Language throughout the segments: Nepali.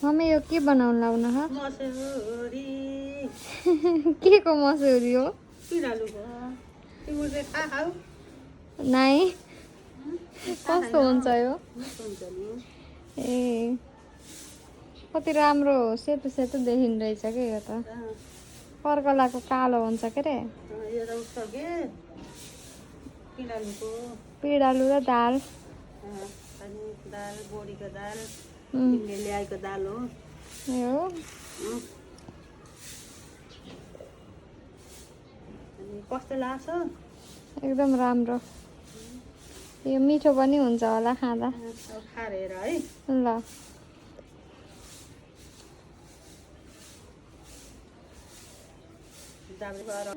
मम्मी यो के बनाउनु लाउनु ह मसुरी के को मसुरी हो पिरालुको तिमीले थाहा खाऊ नाइ कस्तो हुन्छ यो हुन्छ नि ए कति राम्रो सेतो सेतो देखिँदो रहेछ के यो त कर्कलाको कालो हुन्छ के रे यो त उठ्छ के पिरालुको पिँडालु र दाल अनि दाल बोडीको दाल तिमीले ल्याएको दाल हो यो अनि कस्तो लाग्छ एकदम राम्रो यो मिठो पनि हुन्छ होला खाँदा खाएर हेर है ल जाबे गएर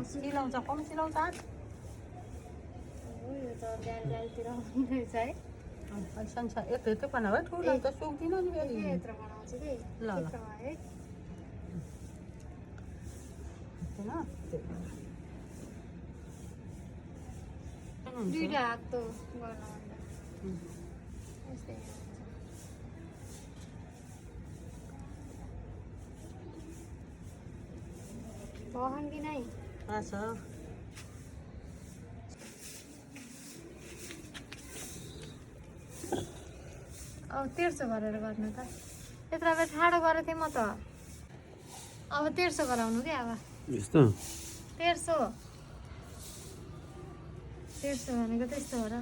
सिलाउँछ कम सिलाउँछ एक बनाऊ है ठुलो त सुक्दिन नि ल ल दुईटा हात त गर्न बहन कि नै अच्छा अब 1300 गरेर गर्नु त त्यत्रो बेला ठाडो गरेको थिएँ म त अब 1300 गराउनु कि अब यस्तो 1300 भनेको त्यस्तो हो र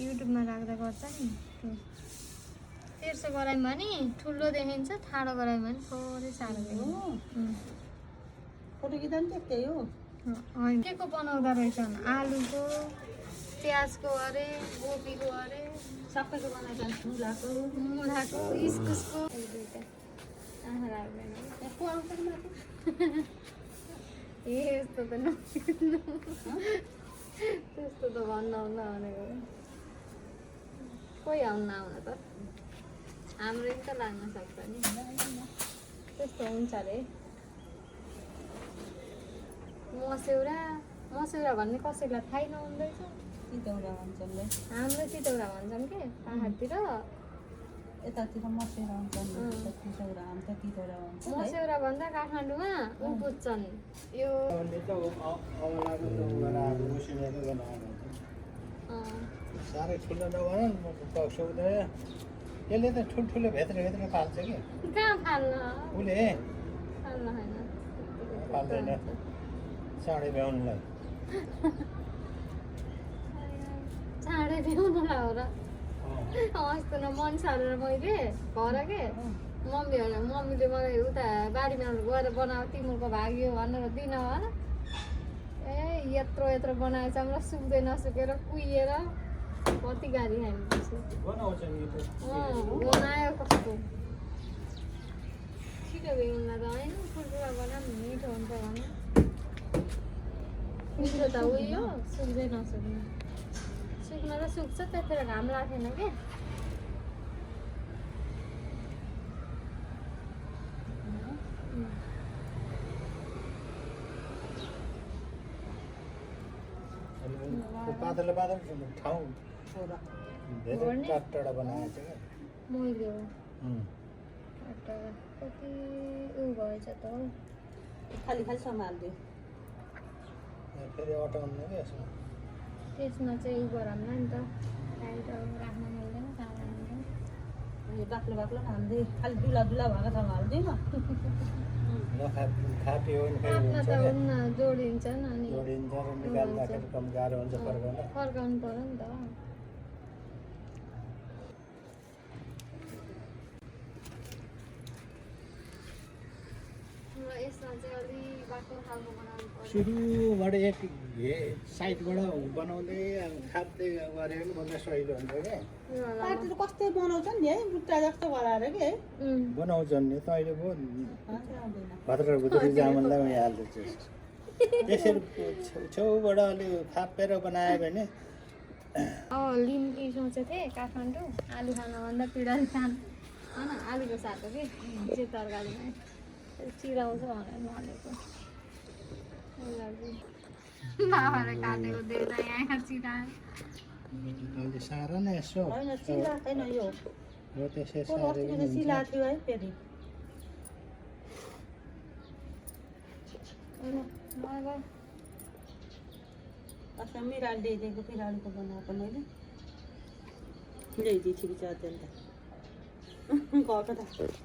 युट्युबमा राख्दा गर्छ नि 1300 गरायौँ भने ठुलो देखिन्छ ठाडो गरायौँ भने थोरै साह्रो देखिन्छ फोटो खिच्दा नि त्यस्तै हो होइन के को बनाउँदा रहेछन् आलुको प्याजको अरे कोपीको अरे सबैको बनाइन्छ मुलाको इस्कुसको दुईटा आँखा लाग्दैन को आउँछ कि माथि ए यस्तो त त्यस्तो त भन्न आउन भनेको कोही आउन आउन त हाम्रो त लाग्न सक्छ नि त्यस्तो हुन्छ अरे मसेउरा भन्ने कसैलाई थाहै नहुँदैछ तितौरा भन्छन् ले हाम्रो तितौरा भन्छन् के पाहाडतिर यतातिर मसेरा भन्छन् तितौरा हामी त तितौरा भन्छौँ मसेउरा भन्दा काठमाडौँमा ऊ बुझ्छन् यो साह्रै ठुलो नभन सक्दैन यसले त ठुल्ठुलो भित्र फाल्छ कि कहाँ फाल्न उसले फाल्न होइन फाल्दैन चाँडै भ्याउनुलाई चाँडै भ्याउनु हो र यस्तो न मन सारेर मैले घर के मम्मीले मलाई उता बारीमा गएर बनाऊ तिमीको भाग्यो भनेर दिन भन ए यत्रो बनाएछ मलाई सुक्दै नसुकेर कुहिएर कति गाडी खाइन्छ बनायो कस्तो छिटो भ्याउनुलाई त होइन ठुल्ठुला बनाऊँ मिठो हुन्छ भने मिठो त उयो सुक्दै नसुक्ने सुक्न त सुक्छ त्यतिखेर घाम लागेन के पातलो ठाउँ धेरै टाढा बनाएको छ क्या मैले हो कति ऊ भएछ त हौ खाली सम्हाल्दियो फेरि अटाउनु क्या यसमा त्यसमा चाहिँ ऊ गराउँला नि त टाइट राख्न मिल्दैन ताला मिल्दैन यो बाक्लो हाल्दै खालि दुला भएको ठाउँमा हाल्दिनँ खाप्यो भने फेरि आफ्ना हुन्छ त क्या हुन्न जोडिन्छन् अनि जोडिन्छ र निकाल्दाखेरि कम गाह्रो हुन्छ फर्काउनु पर्यो नि त यसमा चाहिँ अलिक बाक्लो खालको बनाउनु पर्छ सुरुबाट एक साइडबाट बनाउँदै खाप्दै गऱ्यो भने बल्ल सहिलो हुन्छ क्या पार्टीले कस्तो बनाउँछन् नि है बुट्टा जस्तो गराएर के बनाउँछन् नि तैँले पो भद्र भुद्री जामुनलाई उयो हाल्दैछ त्यसरी छेउबाट अलि खापेर बनायो भने लिम्की सोचेको थिएँ काठमाडौँ आलु खानुभन्दा पिँडालु खानु होइन आलुको साग हो कि जे तरकारीमा चिराउँछ भनेर भनेको बाबाले काटेको देख्दा यहाँ चिरायो अहिले सार न यसो होइन सिला छैन यो हो त्यसै को सारे अस्तिको त सिला थियो है फेरि अच्छा मिराले ल्याइदिएको बिरालोको बनाएको मैले ल्याइदिएको थिएँ बिचारा त्यसले त घरको त